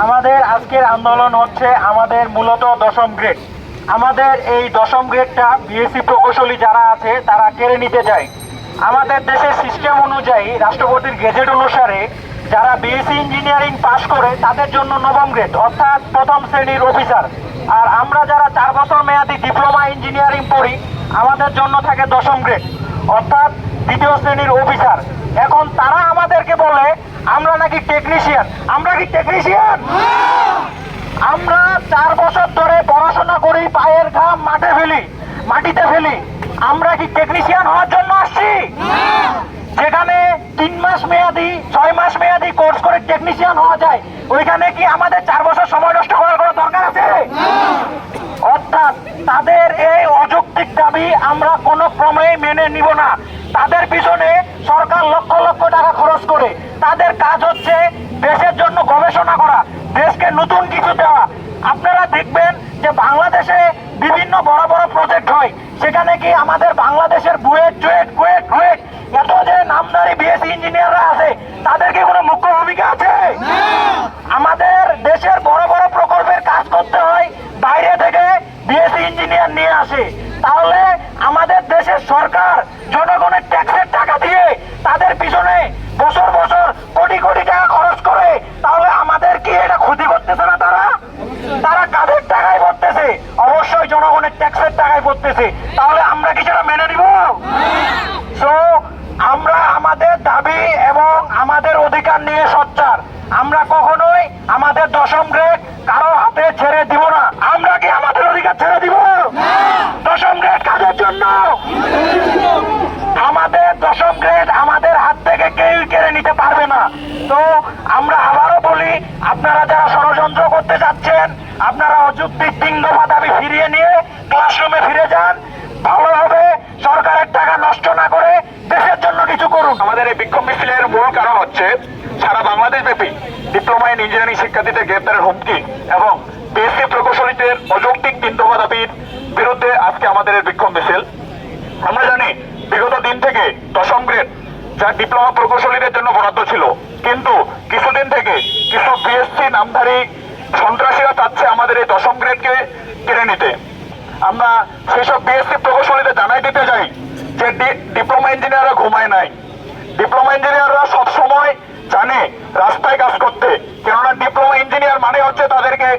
আমাদের আজকের আন্দোলন হচ্ছে আমাদের মূলত দশম গ্রেড। আমাদের এই দশম গ্রেডটা বিএসসি প্রকৌশলী যারা আছে তারা কেড়ে নিতে চায়। আমাদের দেশের সিস্টেম অনুযায়ী রাষ্ট্রপতির গেজেট অনুসারে যারা বিএসসি ইঞ্জিনিয়ারিং পাশ করে তাদের জন্য নবম গ্রেড অর্থাৎ প্রথম শ্রেণীর অফিসার, আর আমরা যারা 4 বছর মেয়াদী ডিপ্লোমা ইঞ্জিনিয়ারিং পড়ি আমাদের জন্য থাকে দশম গ্রেড অর্থাৎ দ্বিতীয় শ্রেণীর অফিসার। এখন তারা আমাদেরকে বলে আমরা নাকি টেকনিশিয়ান। আমরা কি টেকনিশিয়ান? আমরা 4 বছর ধরে পড়াশোনা করি, পায়ের ঘাম মাটিতে ফেলি। আমরা কি টেকনিশিয়ান হওয়ার জন্য আসছি? যেখানে 3 মাস মেয়াদি 6 মাস মেয়াদি কোর্স করে টেকনিশিয়ান হওয়া যায়, ওইখানে কি আমাদের 4 বছর সময় নষ্ট করার কোনো দরকার আছে? অর্থাৎ তাদের এই অযৌক্তিক দাবি আমরা কোনো ক্রমেই মেনে নিব না। তাদের পিছনে সরকার লক্ষ লক্ষ টাকা খরচ করে, তাদের কাজ হচ্ছে দেশের জন্য গবেষণা করা, দেশকে নতুন কিছু দেওয়া। আপনারা দেখবেন যে বাংলাদেশে বিভিন্ন বড় বড় প্রজেক্ট হয়, সেখানে কি আমাদের বাংলাদেশের বুয়েট কুয়েট এত যে নামদারি বিএসসি ইঞ্জিনিয়াররা আছে তাদের কি কোনো মুখ্য ভূমিকা আছে? আমাদের দেশের বড় বড় প্রকল্পের কাজ করতে হয়, বাইরে থেকে বিএসসি ইঞ্জিনিয়ার নিয়ে আসে। তাহলে আমাদের দেশের সরকার জনগণের ট্যাক্সের টাকা দিয়ে তাদের পিছনে বছর বছর কোটি কোটি টাকা খরচ করে, তাহলে আমাদের কি এটা ক্ষতি করতেছে না? তারা কাদের টাকায় পড়তেছে? অবশ্যই জনগণের ট্যাক্সের টাকায় পড়তেছে। তাহলে আমরা কি সেটা মেনে নিব? সো আমরা আমাদের দাবি এবং আমাদের অধিকার নিয়ে সোচ্চার। আমরা কখনোই আমাদের দশম গ্রেড কারো হাতে ছেড়ে দিব না। আমরা কি আমাদের অধিকার ছেড়ে দিব? দশম গ্রেড কাদের জন্য? আমাদের দশম গ্রেড আমাদের হাত থেকে কেউ কেড়ে নিতে পারবে না। তো আমরা আবারও বলি, আপনারা যারা ষড়যন্ত্র করতে যাচ্ছেন, আপনারা অযৌক্তিক 3 দফা দাবি ফিরিয়ে নিয়ে ক্লাসরুমে ফিরে যান। ভালোভাবে সরকারের টাকা নষ্ট না করে দেশের জন্য কিছু করুন। আমাদের এই বিক্ষোভ মিছিলের মূল কারণ হচ্ছে সারা বাংলাদেশ ব্যাপী ডিপ্লোমা ইন ইঞ্জিনিয়ারিং শিক্ষার্থীদের গ্রেপ্তারের হুমকি এবং বিএসসি প্রকৌশলীদের অযৌক্তিক 3 দফা দাবির বিরুদ্ধে আজকে আমাদের এই বিক্ষোভ মিছিল। আমরা জানি বিগত দিন থেকে দশম গ্রেড যা ডিপ্লোমা প্রকৌশলীদের জন্য বরাদ্দ ছিল, কিন্তু কিছুদিন থেকে কিছু বিএসসি নামধারী সন্ত্রাসীরা চাচ্ছে আমাদের এই দশম গ্রেডকে কেড়ে নিতে। আমরা সেসব বিএসসি প্রকৌশলীদের জানাই দিতে চাই যে ডিপ্লোমা ইঞ্জিনিয়াররা ঘুমায় নাই। ডিপ্লোমা ইঞ্জিনিয়াররা সবসময় জানে রাস্তায় কাজ করতে, কেননা ডিপ্লোমা ইঞ্জিনিয়ার মানে হচ্ছে তাদেরকে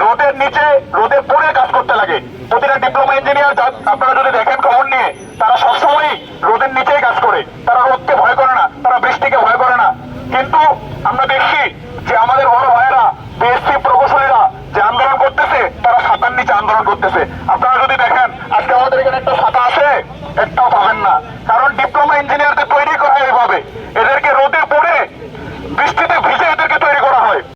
রোদের নিচে রোদে পড়ে কাজ করতে লাগে। প্রতিটা ডিপ্লোমা ইঞ্জিনিয়ার আপনারা যদি দেখেন খবর নিয়ে, তারা সবসময় রোদের নিচেই কাজ করে। তারা রোদকে ভয় করে না, তারা বৃষ্টিকে ভয় করে না। কিন্তু আমরা দেখছি যে আমাদের বড় ভাইয়েরা বিএসসি প্রকৌশলীরা যে আন্দোলন করতেছে, তারা ছাতার নিচে আন্দোলন করতেছে। আপনারা যদি দেখেন আজকে আমাদের এখানে একটা ছাতা আছে, একটা